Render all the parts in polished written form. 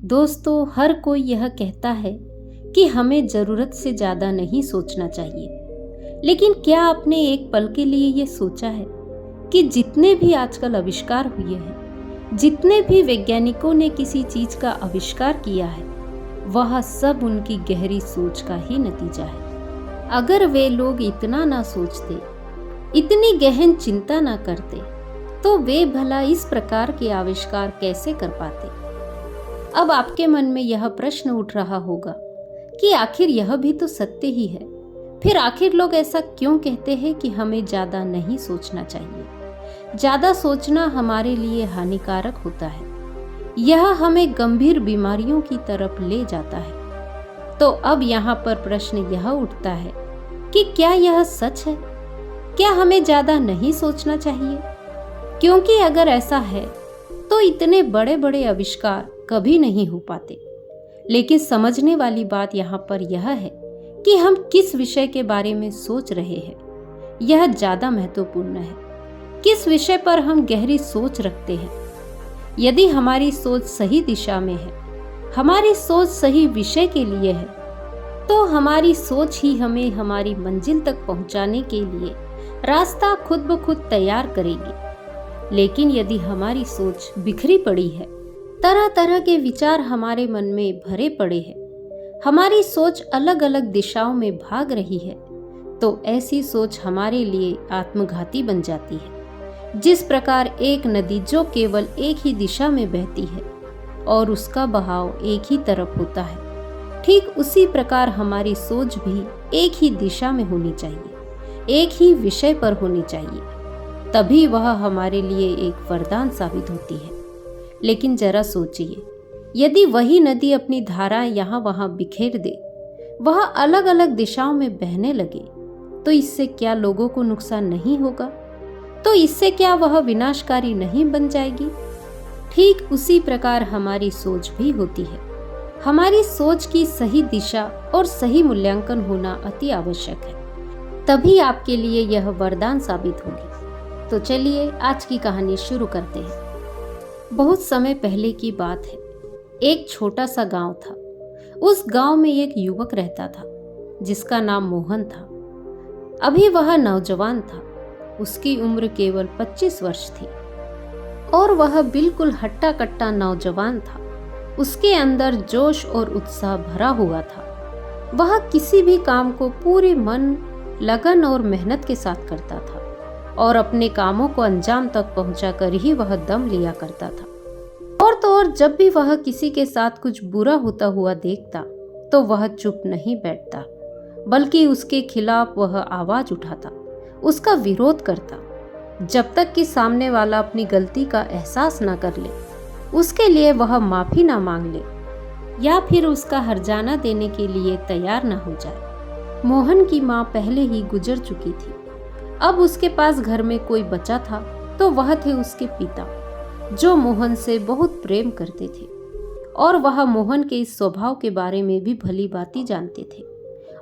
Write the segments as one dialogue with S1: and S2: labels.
S1: दोस्तों, हर कोई यह कहता है कि हमें ज़रूरत से ज़्यादा नहीं सोचना चाहिए। लेकिन क्या आपने एक पल के लिए ये सोचा है कि जितने भी आजकल आविष्कार हुए हैं, जितने भी वैज्ञानिकों ने किसी चीज़ का आविष्कार किया है, वह सब उनकी गहरी सोच का ही नतीजा है। अगर वे लोग इतना ना सोचते, इतनी गहन चिंता ना करते, तो वे भला इस प्रकार के आविष्कार कैसे कर पाते। अब आपके मन में यह प्रश्न उठ रहा होगा कि आखिर यह भी तो सत्य ही है, फिर आखिर लोग ऐसा क्यों कहते हैं कि हमें ज़्यादा नहीं सोचना चाहिए। ज़्यादा सोचना हमारे लिए हानिकारक होता है, यह हमें गंभीर बीमारियों की तरफ ले जाता है। तो अब यहाँ पर प्रश्न यह उठता है कि क्या यह सच है? क्या हमें ज़्यादा नहीं सोचना चाहिए? क्योंकि अगर ऐसा है तो इतने बड़े बड़े आविष्कार कभी नहीं हो पाते। लेकिन समझने वाली बात यहाँ पर यह है कि हम किस विषय के बारे में सोच रहे हैं, यह ज़्यादा महत्वपूर्ण है। किस विषय पर हम गहरी सोच रखते हैं। यदि हमारी सोच सही दिशा में है, हमारी सोच सही विषय के लिए है, तो हमारी सोच ही हमें हमारी मंजिल तक पहुँचाने के लिए रास्ता खुद ब खुद तैयार करेगी। लेकिन यदि हमारी सोच बिखरी पड़ी है, तरह तरह के विचार हमारे मन में भरे पड़े हैं, हमारी सोच अलग अलग दिशाओं में भाग रही है, तो ऐसी सोच हमारे लिए आत्मघाती बन जाती है। जिस प्रकार एक नदी जो केवल एक ही दिशा में बहती है और उसका बहाव एक ही तरफ होता है, ठीक उसी प्रकार हमारी सोच भी एक ही दिशा में होनी चाहिए, एक ही विषय पर होनी चाहिए, तभी वह हमारे लिए एक वरदान साबित होती है। लेकिन जरा सोचिए, यदि वही नदी अपनी धारा यहाँ वहाँ बिखेर दे, वह अलग अलग दिशाओं में बहने लगे, तो इससे क्या लोगों को नुकसान नहीं होगा? तो इससे क्या वह विनाशकारी नहीं बन जाएगी? ठीक उसी प्रकार हमारी सोच भी होती है। हमारी सोच की सही दिशा और सही मूल्यांकन होना अति आवश्यक है, तभी आपके लिए यह वरदान साबित होगी। तो चलिए आज की कहानी शुरू करते हैं। बहुत समय पहले की बात है। एक छोटा सा गांव था। उस गांव में एक युवक रहता था जिसका नाम मोहन था। अभी वह नौजवान था। उसकी उम्र केवल 25 वर्ष थी और वह बिल्कुल हट्टा कट्टा नौजवान था। उसके अंदर जोश और उत्साह भरा हुआ था। वह किसी भी काम को पूरे मन, लगन और मेहनत के साथ करता था और अपने कामों को अंजाम तक पहुंचाकर ही वह दम लिया करता था। और तो और जब भी वह किसी के साथ कुछ बुरा होता हुआ देखता तो वह चुप नहीं बैठता, बल्कि उसके खिलाफ वह आवाज उठाता, उसका विरोध करता, जब तक कि सामने वाला अपनी गलती का एहसास ना कर ले, उसके लिए वह माफी ना मांग ले या फिर उसका हर्जाना देने के लिए तैयार ना हो जाए। मोहन की माँ पहले ही गुजर चुकी थी। अब उसके पास घर में कोई बचा था तो वह थे उसके पिता, जो मोहन से बहुत प्रेम करते थे और वह मोहन के इस स्वभाव के बारे में भी भली भांति जानते थे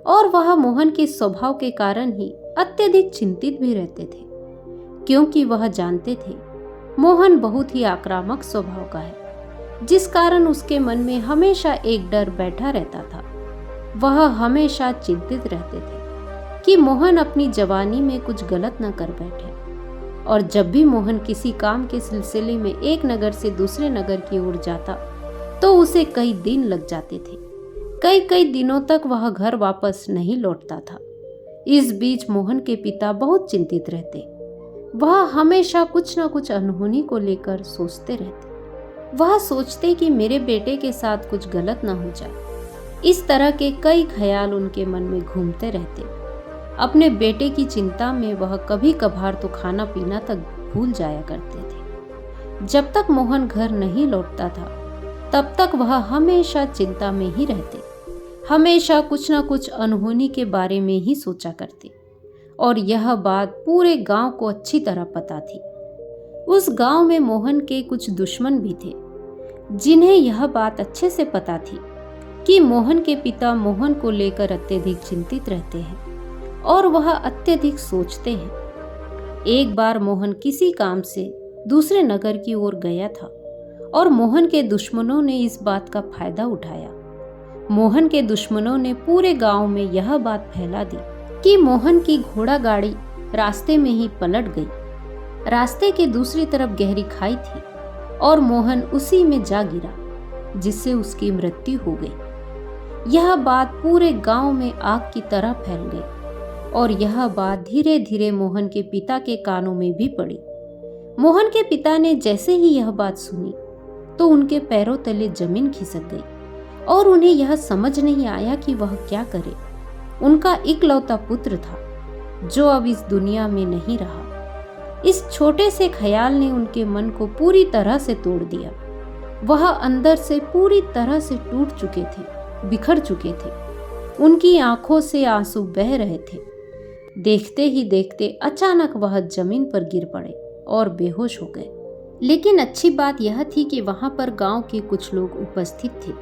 S1: और वह मोहन के स्वभाव के कारण ही अत्यधिक चिंतित भी रहते थे, क्योंकि वह जानते थे मोहन बहुत ही आक्रामक स्वभाव का है, जिस कारण उसके मन में हमेशा एक डर बैठा रहता था। वह हमेशा चिंतित रहते थे कि मोहन अपनी जवानी में कुछ गलत न कर बैठे। और जब भी मोहन किसी काम के सिलसिले में एक नगर से दूसरे नगर की ओर जाता तो उसे कई दिन लग जाते थे। कई कई दिनों तक वह घर वापस नहीं लौटता था। इस बीच मोहन के पिता बहुत चिंतित रहते। वह हमेशा कुछ न कुछ अनहोनी को लेकर सोचते रहते। वह सोचते कि मेरे बेटे के साथ कुछ गलत न हो जाए। इस तरह के कई ख्याल उनके मन में घूमते रहते। अपने बेटे की चिंता में वह कभी कभार तो खाना पीना तक भूल जाया करते थे। जब तक मोहन घर नहीं लौटता था तब तक वह हमेशा चिंता में ही रहते, हमेशा कुछ न कुछ अनहोनी के बारे में ही सोचा करते। और यह बात पूरे गांव को अच्छी तरह पता थी। उस गांव में मोहन के कुछ दुश्मन भी थे, जिन्हें यह बात अच्छे से पता थी कि मोहन के पिता मोहन को लेकर अत्यधिक चिंतित रहते हैं और वह अत्यधिक सोचते हैं। एक बार मोहन किसी काम से दूसरे नगर की ओर गया था और मोहन के दुश्मनों ने इस बात का फायदा उठाया। मोहन के दुश्मनों ने पूरे गांव में यह बात फैला दी कि मोहन की घोड़ा गाड़ी रास्ते में ही पलट गई। रास्ते के दूसरी तरफ गहरी खाई थी और मोहन उसी में जा गिरा, जिससे उसकी मृत्यु हो गई। यह बात पूरे गांव में आग की तरह फैल गई और यह बात धीरे धीरे मोहन के पिता के कानों में भी पड़ी। मोहन के पिता ने जैसे ही यह बात सुनी तो उनके पैरों तले जमीन खिसक गई और उन्हें यह समझ नहीं आया कि वह क्या करे। उनका इकलौता पुत्र था जो अब इस दुनिया में नहीं रहा। इस छोटे से ख्याल ने उनके मन को पूरी तरह से तोड़ दिया। वह अंदर से पूरी तरह से टूट चुके थे, बिखर चुके थे। उनकी आंखों से आंसू बह रहे थे। देखते ही देखते अचानक वह जमीन पर गिर पड़े और बेहोश हो गए। लेकिन अच्छी बात यह थी कि वहां पर गांव के कुछ लोग उपस्थित थे।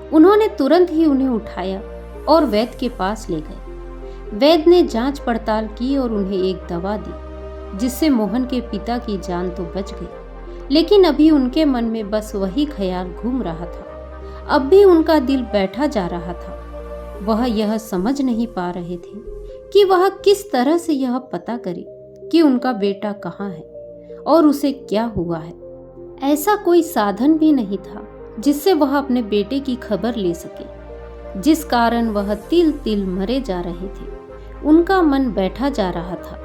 S1: उन्होंने तुरंत ही उन्हें उठाया और वैद्य के पास ले गए। वैद्य ने जांच पड़ताल की और उन्हें एक दवा दी, जिससे मोहन के पिता की जान तो बच गई, लेकिन अभी उनके मन में बस वही ख्याल घूम रहा था। अब भी उनका दिल बैठा जा रहा था। वह यह समझ नहीं पा रहे थे कि वह किस तरह से यह पता करे कि उनका बेटा कहाँ है और उसे क्या हुआ है। ऐसा कोई साधन भी नहीं था जिससे वह अपने बेटे की खबर ले सके, जिस कारण वह तिल तिल मरे जा रहे थे। उनका मन बैठा जा रहा था।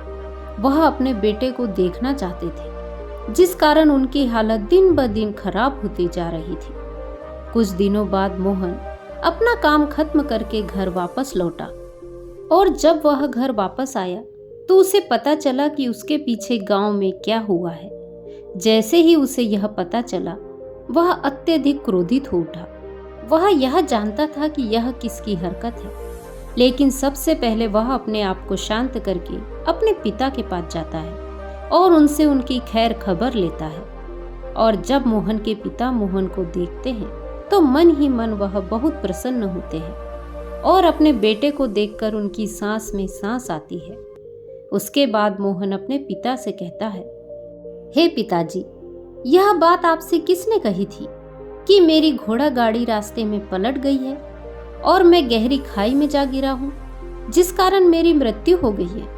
S1: वह अपने बेटे को देखना चाहते थे, जिस कारण उनकी हालत दिन ब दिन खराब होती जा रही थी। कुछ दिनों बाद मोहन अपना काम खत्म करके घर वापस लौटा और जब वह घर वापस आया तो उसे पता चला कि उसके पीछे गांव में क्या हुआ है। जैसे ही उसे यह पता चला, वह अत्यधिक क्रोधित हो उठा। वह यह जानता था कि यह किसकी हरकत है, लेकिन सबसे पहले वह अपने आप को शांत करके अपने पिता के पास जाता है और उनसे उनकी खैर खबर लेता है। और जब मोहन के पिता मोहन को देखते हैं तो मन ही मन वह बहुत प्रसन्न होते हैं और अपने बेटे को देखकर उनकी सांस में सांस आती है। उसके बाद मोहन अपने पिता से कहता है, हे पिताजी, यह बात आपसे किसने कही थी कि मेरी घोड़ा गाड़ी रास्ते में पलट गई है और मैं गहरी खाई में जा गिरा हूँ, जिस कारण मेरी मृत्यु हो गई है।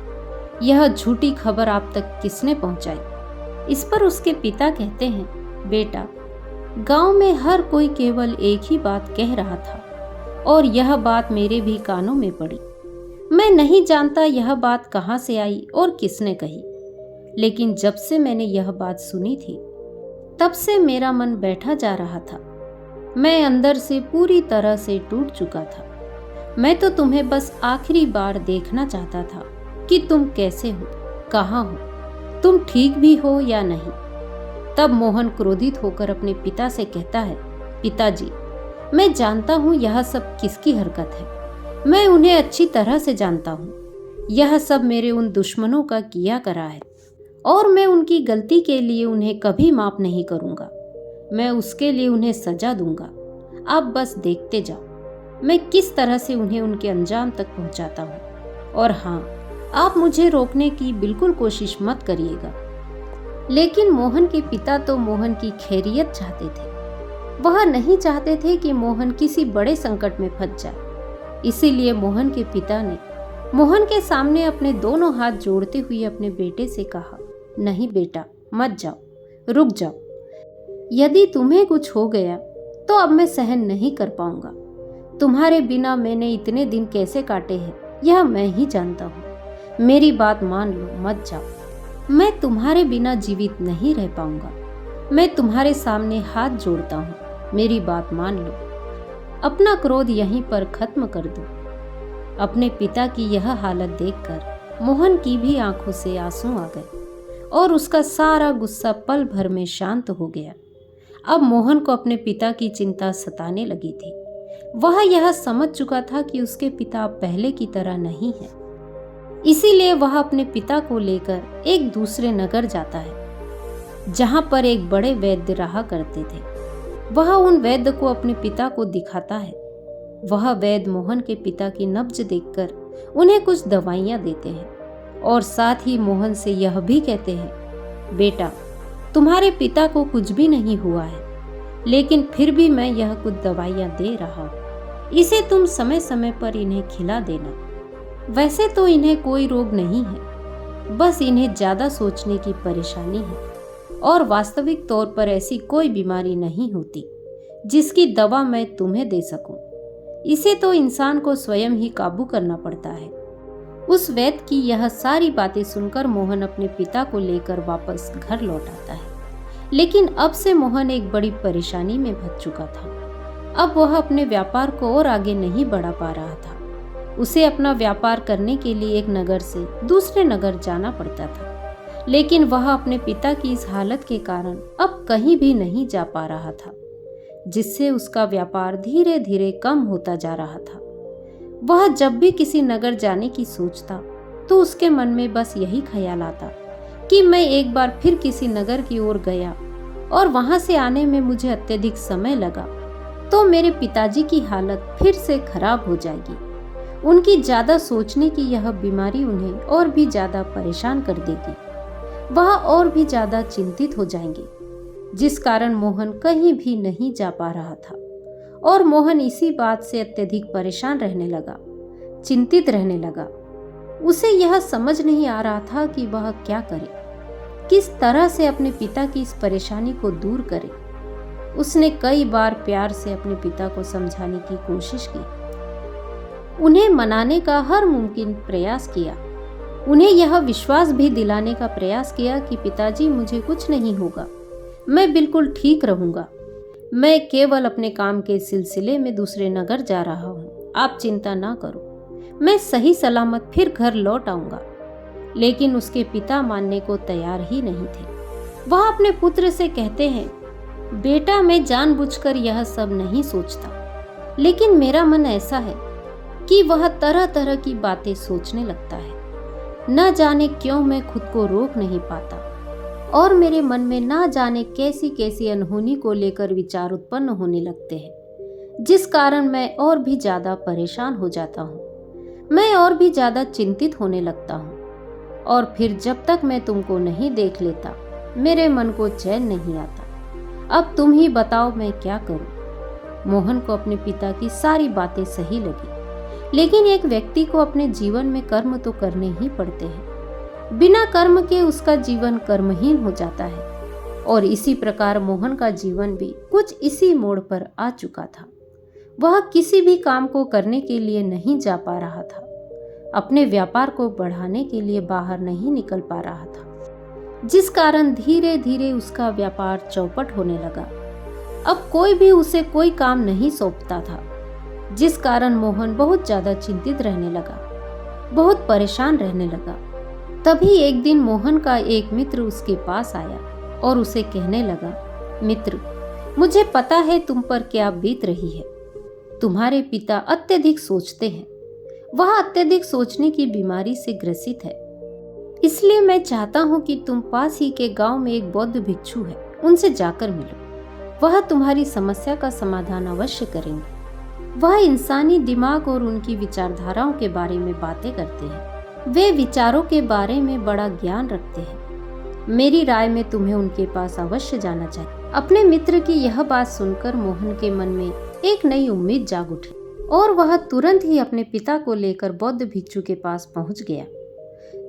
S1: यह झूठी खबर आप तक किसने पहुंचाई? इस पर उसके पिता कहते हैं, बेटा, गांव में हर कोई केवल एक ही बात कह रहा था और यह बात मेरे भी कानों में पड़ी। मैं नहीं जानता यह बात कहाँ से आई और किसने कही, लेकिन जब से मैंने यह बात सुनी थी तब से मेरा मन बैठा जा रहा था। मैं अंदर से पूरी तरह से टूट चुका था। मैं तो तुम्हें बस आखिरी बार देखना चाहता था कि तुम कैसे हो, कहाँ हो, तुम ठीक भी हो या नहीं। तब मोहन क्रोधित होकर अपने पिता से कहता है, पिताजी, मैं जानता हूँ यह सब किसकी हरकत है। मैं उन्हें अच्छी तरह से जानता हूँ। यह सब मेरे उन दुश्मनों का किया करा है और मैं उनकी गलती के लिए उन्हें कभी माफ नहीं करूँगा। मैं उसके लिए उन्हें सजा दूंगा। आप बस देखते जाओ मैं किस तरह से उन्हें उनके अंजाम तक पहुंचाता हूं। और हाँ, आप मुझे रोकने की बिल्कुल कोशिश मत करिएगा। लेकिन मोहन के पिता तो मोहन की खैरियत चाहते थे। वह नहीं चाहते थे कि मोहन किसी बड़े संकट में फंस जाए। इसीलिए मोहन के पिता ने मोहन के सामने अपने दोनों हाथ जोड़ते हुए अपने बेटे से कहा, नहीं बेटा, मत जाओ, रुक जाओ। यदि तुम्हें कुछ हो गया तो अब मैं सहन नहीं कर पाऊंगा। तुम्हारे बिना मैंने इतने दिन कैसे काटे हैं यह मैं ही जानता हूँ। मेरी बात मान लो, मत जाओ। मैं तुम्हारे बिना जीवित नहीं रह पाऊंगा। मैं तुम्हारे सामने हाथ जोड़ता हूँ, मेरी बात मान लो। अपना क्रोध यहीं पर खत्म कर दो। अपने पिता की यह हालत देखकर मोहन की भी आंखों से आंसू आ गए और उसका सारा गुस्सा पल भर में शांत हो गया। अब मोहन को अपने पिता की चिंता सताने लगी थी। वह यह समझ चुका था कि उसके पिता अब पहले की तरह नहीं है। इसीलिए वह अपने पिता को लेकर एक दूसरे नगर जाता है, जहां पर एक बड़े वैद्य रहा करते थे। वह उन वैद्य को अपने पिता को दिखाता है। वह वैद्य मोहन के पिता की नब्ज देखकर उन्हें कुछ दवाइयां देते हैं और साथ ही मोहन से यह भी कहते हैं, बेटा, तुम्हारे पिता को कुछ भी नहीं हुआ है। लेकिन फिर भी मैं यह कुछ दवाइयाँ दे रहा हूँ। इसे तुम समय समय पर इन्हें खिला देना। वैसे तो इन्हें कोई रोग नहीं है, बस इन्हें ज़्यादा सोचने की परेशानी है और वास्तविक तौर पर ऐसी कोई बीमारी नहीं होती जिसकी दवा मैं तुम्हें दे सकूं। इसे तो इंसान को स्वयं ही काबू करना पड़ता है। उस वैद्य की यह सारी बातें सुनकर मोहन अपने पिता को लेकर वापस घर लौट आता है। लेकिन अब से मोहन एक बड़ी परेशानी में फंस चुका था। अब वह अपने व्यापार को और आगे नहीं बढ़ा पा रहा था। उसे अपना व्यापार करने के लिए एक नगर से दूसरे नगर जाना पड़ता था, लेकिन वह अपने पिता की इस हालत के कारण अब कहीं भी नहीं जा पा रहा था, जिससे उसका व्यापार धीरे धीरे कम होता जा रहा था। वह जब भी किसी नगर जाने की सोचता तो उसके मन में बस यही ख्याल आता कि मैं एक बार फिर किसी नगर की ओर गया और वहां से आने में मुझे अत्यधिक समय लगा तो मेरे पिताजी की हालत फिर से खराब हो जाएगी। उनकी ज्यादा सोचने की यह बीमारी उन्हें और भी ज्यादा परेशान कर देगी। वह और भी ज्यादा चिंतित हो जाएंगे, जिस कारण मोहन कहीं भी नहीं जा पा रहा था। और मोहन इसी बात से अत्यधिक परेशान रहने लगा, चिंतित रहने लगा। उसे यह समझ नहीं आ रहा था कि वह क्या करे, किस तरह से अपने पिता की इस परेशानी को दूर करे। उसने कई बार प्यार से अपने पिता को समझाने की कोशिश की, उन्हें मनाने का हर मुमकिन प्रयास किया, उन्हें यह विश्वास भी दिलाने का प्रयास किया कि पिताजी मुझे कुछ नहीं होगा, मैं बिल्कुल ठीक रहूंगा। मैं केवल अपने काम के सिलसिले में दूसरे नगर जा रहा हूँ, आप चिंता ना करो, मैं सही सलामत फिर घर लौट आऊंगा। लेकिन उसके पिता मानने को तैयार ही नहीं थे। वह अपने पुत्र से कहते हैं, बेटा मैं जानबूझकर यह सब नहीं सोचता, लेकिन मेरा मन ऐसा है कि वह तरह तरह की बातें सोचने लगता है। न जाने क्यों मैं खुद को रोक नहीं पाता और मेरे मन में ना जाने कैसी कैसी अनहोनी को लेकर विचार उत्पन्न होने लगते हैं, जिस कारण मैं और भी ज्यादा परेशान हो जाता हूँ। मैं और भी ज्यादा चिंतित होने लगता हूँ और फिर जब तक मैं तुमको नहीं देख लेता मेरे मन को चैन नहीं आता। अब तुम ही बताओ मैं क्या करूं। मोहन को अपने पिता की सारी बातें सही लगी, लेकिन एक व्यक्ति को अपने जीवन में कर्म तो करने ही पड़ते हैं। बिना कर्म के उसका जीवन कर्महीन हो जाता है और इसी प्रकार मोहन का जीवन भी कुछ इसी मोड़ पर आ चुका था। वह किसी भी काम को करने के लिए नहीं जा पा रहा था, अपने व्यापार को बढ़ाने के लिए बाहर नहीं निकल पा रहा था, जिस कारण धीरे धीरे उसका व्यापार चौपट होने लगा। अब कोई भी उसे कोई काम नहीं सौंपता था, जिस कारण मोहन बहुत ज्यादा चिंतित रहने लगा, बहुत परेशान रहने लगा। तभी एक दिन मोहन का एक मित्र उसके पास आया और उसे कहने लगा, मित्र, मुझे पता है तुम पर क्या बीत रही है। तुम्हारे पिता अत्यधिक सोचते हैं, वह अत्यधिक सोचने की बीमारी से ग्रसित है। इसलिए मैं चाहता हूं कि तुम पास ही के गांव में एक बौद्ध भिक्षु है, उनसे जाकर मिलो। वह तुम्हारी समस्या का समाधान अवश्य करेंगे। वह इंसानी दिमाग और उनकी विचारधाराओं के बारे में बातें करते हैं। वे विचारों के बारे में बड़ा ज्ञान रखते हैं। मेरी राय में तुम्हें उनके पास अवश्य जाना चाहिए। अपने मित्र की यह बात सुनकर मोहन के मन में एक नई उम्मीद जाग उठी और वह तुरंत ही अपने पिता को लेकर बौद्ध भिक्षु के पास पहुंच गया।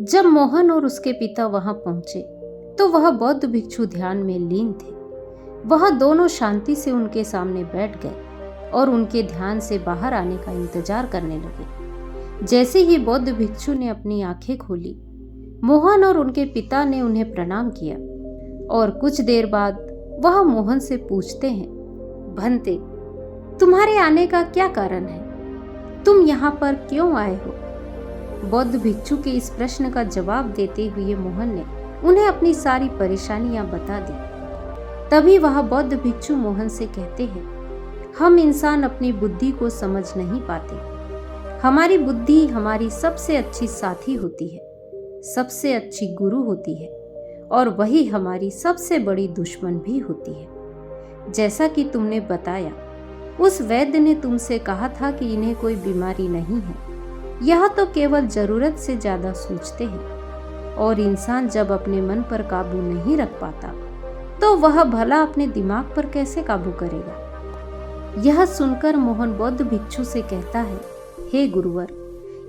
S1: जब मोहन और उसके पिता वहां पहुंचे तो वह बौद्ध भिक्षु ध्यान में लीन थे। वह दोनों शांति से उनके सामने बैठ गए और उनके ध्यान से बाहर आने का इंतजार करने लगे। जैसे ही बौद्ध भिक्षु ने अपनी आंखें खोली, मोहन और उनके पिता ने उन्हें प्रणाम किया और कुछ देर बाद वह मोहन से पूछते हैं, भंते, तुम्हारे आने का क्या कारण है? तुम यहाँ पर क्यों आए हो? बौद्ध भिक्षु के इस प्रश्न का जवाब देते हुए मोहन ने उन्हें अपनी सारी परेशानियां बता दी। तभी वह बौद्ध भिक्षु मोहन से कहते हैं, हम इंसान अपनी बुद्धि को समझ नहीं पाते। हमारी बुद्धि हमारी सबसे अच्छी साथी होती है, सबसे अच्छी गुरु होती है और वही हमारी सबसे बड़ी दुश्मन भी होती है। जैसा कि तुमने बताया, उस वैद्य ने तुमसे कहा था कि इन्हें कोई बीमारी नहीं है, यह तो केवल जरूरत से ज्यादा सोचते हैं। और इंसान जब अपने मन पर काबू नहीं रख पाता तो वह भला अपने दिमाग पर कैसे काबू करेगा। यह सुनकर मोहन बौद्ध भिक्षु से कहता है, हे गुरुवर,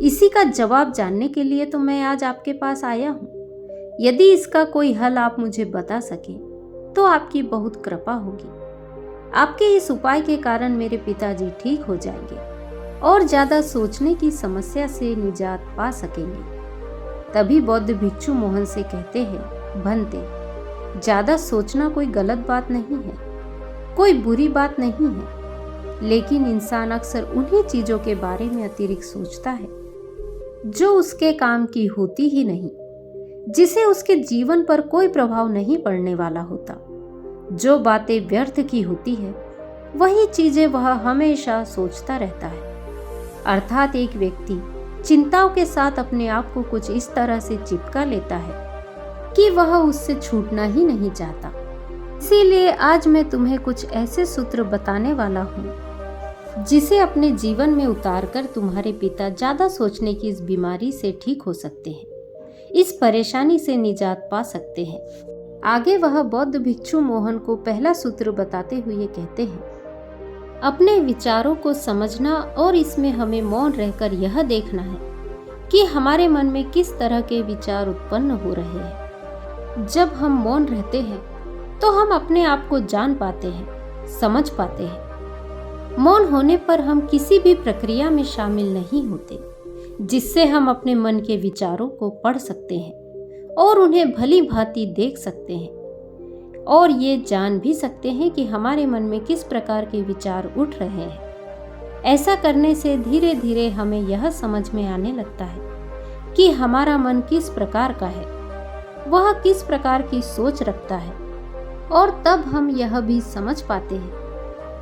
S1: इसी का जवाब जानने के लिए तो मैं आज आपके पास आया हूँ। यदि इसका कोई हल आप मुझे बता सके तो आपकी बहुत कृपा होगी। आपके इस उपाय के कारण मेरे पिताजी ठीक हो जाएंगे और ज्यादा सोचने की समस्या से निजात पा सकेंगे। तभी बौद्ध भिक्षु मोहन से कहते हैं, भंते, ज्यादा सोचना कोई गलत बात नहीं है, कोई बुरी बात नहीं है, लेकिन इंसान अक्सर उन्हीं चीजों के बारे में अतिरिक्त सोचता है जो उसके काम की होती ही नहीं, जिसे उसके जीवन पर कोई प्रभाव नहीं पड़ने वाला होता। जो बातें व्यर्थ की होती है वही चीजें वह हमेशा सोचता रहता है। अर्थात एक व्यक्ति चिंताओं के साथ अपने आप को कुछ इस तरह से चिपका लेता है कि वह उससे छूटना ही नहीं चाहता। इसीलिए आज मैं तुम्हें कुछ ऐसे सूत्र बताने वाला हूँ जिसे अपने जीवन में उतारकर तुम्हारे पिता ज्यादा सोचने की इस बीमारी से ठीक हो सकते हैं, इस परेशानी से निजात पा सकते हैं। आगे वह बौद्ध भिक्षु मोहन को पहला सूत्र बताते हुए कहते हैं, अपने विचारों को समझना और इसमें हमें मौन रहकर यह देखना है कि हमारे मन में किस तरह के विचार उत्पन्न हो रहे हैं। जब हम मौन रहते हैं तो हम अपने आप को जान पाते हैं, समझ पाते हैं। मौन होने पर हम किसी भी प्रक्रिया में शामिल नहीं होते, जिससे हम अपने मन के विचारों को पढ़ सकते हैं और उन्हें भली भांति देख सकते हैं और ये जान भी सकते हैं कि हमारे मन में किस प्रकार के विचार उठ रहे हैं। ऐसा करने से धीरे धीरे हमें यह समझ में आने लगता है कि हमारा मन किस प्रकार का है, वह किस प्रकार की सोच रखता है, और तब हम यह भी समझ पाते हैं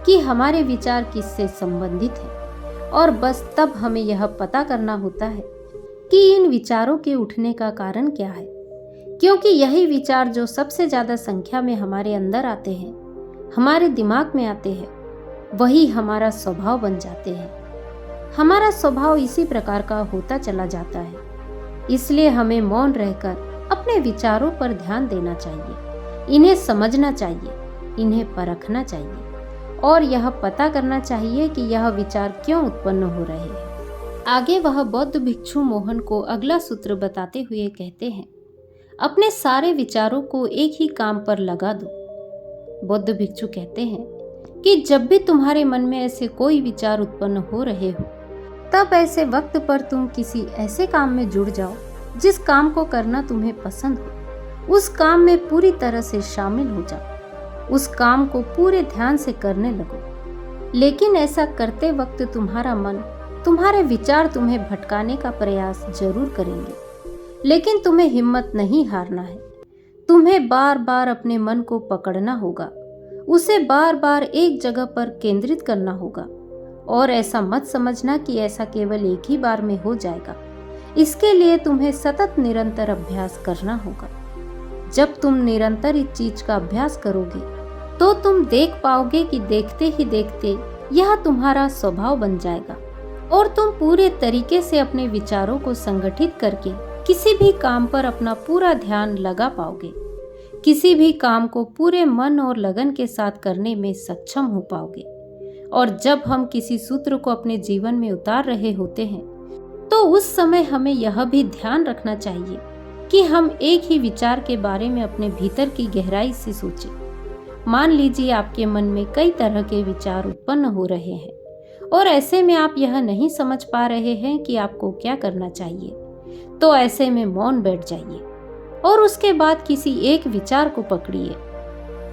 S1: कि हमारे विचार किससे संबंधित हैं। और बस तब हमें यह पता करना होता है कि इन विचारों के उठने का कारण क्या है, क्योंकि यही विचार जो सबसे ज्यादा संख्या में हमारे अंदर आते हैं, हमारे दिमाग में आते हैं, वही हमारा स्वभाव बन जाते हैं। हमारा स्वभाव इसी प्रकार का होता चला जाता है। इसलिए हमें मौन रहकर अपने विचारों पर ध्यान देना चाहिए, इन्हें समझना चाहिए, इन्हें परखना चाहिए और यह पता करना चाहिए कि यह विचार क्यों उत्पन्न हो रहे हैं। आगे वह बौद्ध भिक्षु मोहन को अगला सूत्र बताते हुए कहते हैं, अपने सारे विचारों को एक ही काम पर लगा दो। बौद्ध भिक्षु कहते हैं कि जब भी तुम्हारे मन में ऐसे कोई विचार उत्पन्न हो रहे हो, तब ऐसे वक्त पर तुम किसी ऐसे काम में जुड़ जाओ जिस काम को करना तुम्हें पसंद हो। उस काम में पूरी तरह से शामिल हो जाओ, उस काम को पूरे ध्यान से करने लगो। लेकिन ऐसा करते वक्त तुम्हारा मन, तुम्हारे विचार तुम्हें भटकाने का प्रयास जरूर करेंगे, लेकिन तुम्हें हिम्मत नहीं हारना है। तुम्हें बार बार अपने मन को पकड़ना होगा, उसे बार बार एक जगह पर केंद्रित करना होगा और ऐसा मत समझना कि ऐसा केवल एक ही बार में हो जाएगा। इसके लिए तुम्हें सतत निरंतर अभ्यास करना होगा। जब तुम निरंतर इस चीज का अभ्यास करोगे तो तुम देख पाओगे कि देखते ही देखते यह तुम्हारा स्वभाव बन जाएगा और तुम पूरे तरीके से अपने विचारों को संगठित करके किसी भी काम पर अपना पूरा ध्यान लगा पाओगे, किसी भी काम को पूरे मन और लगन के साथ करने में सक्षम हो पाओगे। और जब हम किसी सूत्र को अपने जीवन में उतार रहे होते हैं तो उस समय हमें यह भी ध्यान रखना चाहिए कि हम एक ही विचार के बारे में अपने भीतर की गहराई से सोचें। मान लीजिए आपके मन में कई तरह के विचार उत्पन्न हो रहे हैं और ऐसे में आप यह नहीं समझ पा रहे हैं कि आपको क्या करना चाहिए, तो ऐसे में मौन बैठ जाइए और उसके बाद किसी एक विचार को पकड़िए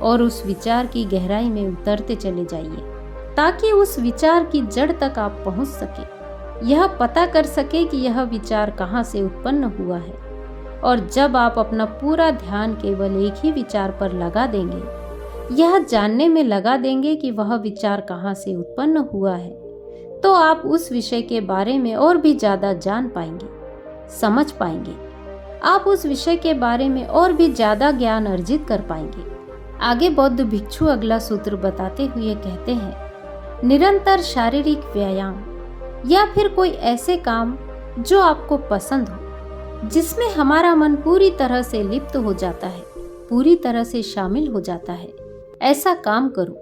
S1: और उस विचार की गहराई में उतरते चले जाइए ताकि उस विचार की जड़ तक आप पहुंच सके, यह पता कर सके कि यह विचार कहाँ से उत्पन्न हुआ है। और जब आप अपना पूरा ध्यान केवल एक ही विचार पर लगा देंगे, यह जानने में लगा देंगे कि वह विचार कहाँ से उत्पन्न हुआ है, तो आप उस विषय के बारे में और भी ज्यादा जान पाएंगे, समझ पाएंगे। आप उस विषय के बारे में और भी ज्यादा ज्ञान अर्जित कर पाएंगे। आगे बौद्ध भिक्षु अगला सूत्र बताते हुए कहते हैं, निरंतर शारीरिक व्यायाम या फिर कोई ऐसे काम जो आपको पसंद हो, जिसमें हमारा मन पूरी तरह से लिप्त हो जाता है, पूरी तरह से शामिल हो जाता है। ऐसा काम करो।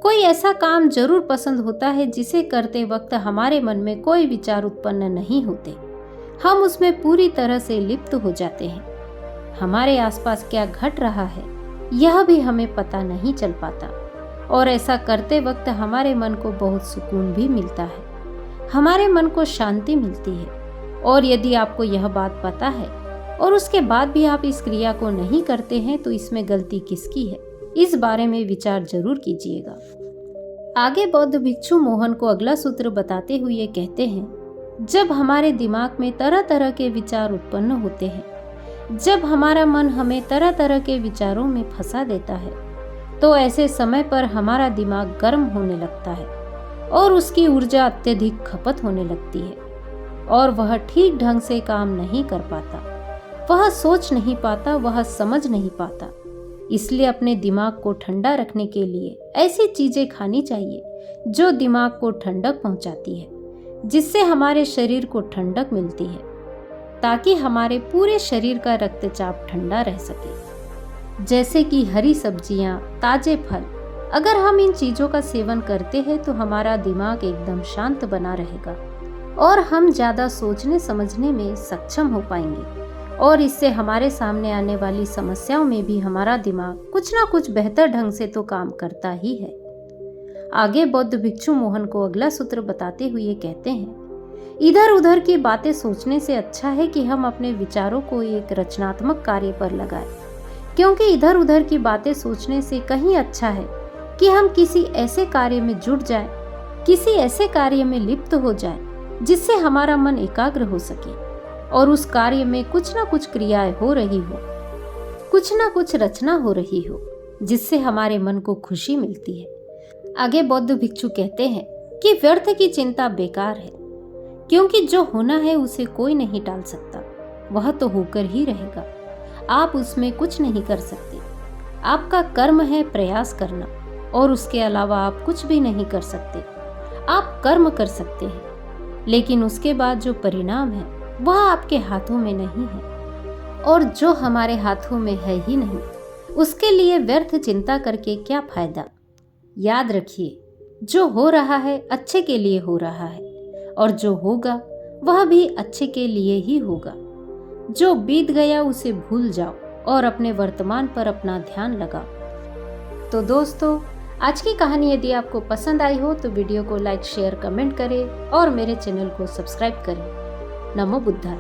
S1: कोई ऐसा काम जरूर पसंद होता है जिसे करते वक्त हमारे मन में कोई विचार उत्पन्न नहीं होते। हम उसमें पूरी तरह से लिप्त हो जाते हैं। हमारे आसपास क्या घट रहा है यह भी हमें पता नहीं चल पाता, और ऐसा करते वक्त हमारे मन को बहुत सुकून भी मिलता है, हमारे मन को शांति मिलती है। और यदि आपको यह बात पता है और उसके बाद भी आप इस क्रिया को नहीं करते हैं तो इसमें गलती किसकी है, इस बारे में विचार जरूर कीजिएगा। आगे बौद्ध भिक्षु मोहन को अगला सूत्र बताते हुए कहते हैं, जब हमारे दिमाग में तरह तरह के विचार उत्पन्न होते हैं, जब हमारा मन हमें तरह तरह के विचारों में फंसा देता है, तो ऐसे समय पर हमारा दिमाग गर्म होने लगता है और उसकी ऊर्जा अत्यधिक खपत होने लगती है और वह ठीक ढंग से काम नहीं कर पाता, वह सोच नहीं पाता, वह समझ नहीं पाता। इसलिए अपने दिमाग को ठंडा रखने के लिए ऐसी चीजें खानी चाहिए जो दिमाग को ठंडक पहुंचाती है, जिससे हमारे शरीर को ठंडक मिलती है, ताकि हमारे पूरे शरीर का रक्तचाप ठंडा रह सके। जैसे कि हरी सब्जियां, ताजे फल। अगर हम इन चीजों का सेवन करते हैं तो हमारा दिमाग एकदम शांत बना रहेगा और हम ज्यादा सोचने समझने में सक्षम हो पाएंगे, और इससे हमारे सामने आने वाली समस्याओं में भी हमारा दिमाग कुछ ना कुछ बेहतर ढंग से तो काम करता ही है। आगे बौद्ध भिक्षु मोहन को अगला सूत्र बताते हुए कहते हैं, इधर उधर की बातें सोचने से अच्छा है कि हम अपने विचारों को एक रचनात्मक कार्य पर लगाएं, क्योंकि इधर उधर की बातें सोचने से कहीं अच्छा है कि हम किसी ऐसे कार्य में जुट जाएं, किसी ऐसे कार्य में लिप्त हो जाएं जिससे हमारा मन एकाग्र हो सके और उस कार्य में कुछ ना कुछ क्रियाएं हो रही हो, कुछ ना कुछ रचना हो रही हो, जिससे हमारे मन को खुशी मिलती है। आगे बौद्ध भिक्षु कहते हैं कि व्यर्थ की चिंता बेकार है, क्योंकि जो होना है उसे कोई नहीं टाल सकता, वह तो होकर ही रहेगा। आप उसमें कुछ नहीं कर सकते। आपका कर्म है प्रयास करना, और उसके अलावा आप कुछ भी नहीं कर सकते। आप कर्म कर सकते हैं, लेकिन उसके बाद जो परिणाम है वह आपके हाथों में नहीं है, और जो हमारे हाथों में है ही नहीं, उसके लिए व्यर्थ चिंता करके क्या फायदा। याद रखिए, जो हो रहा है अच्छे के लिए हो रहा है, और जो होगा वह भी अच्छे के लिए ही होगा। जो बीत गया उसे भूल जाओ और अपने वर्तमान पर अपना ध्यान लगाओ। तो दोस्तों, आज की कहानी यदि आपको पसंद आई हो तो वीडियो को लाइक, शेयर, कमेंट करें और मेरे चैनल को सब्सक्राइब करें। नमो बुद्धाय।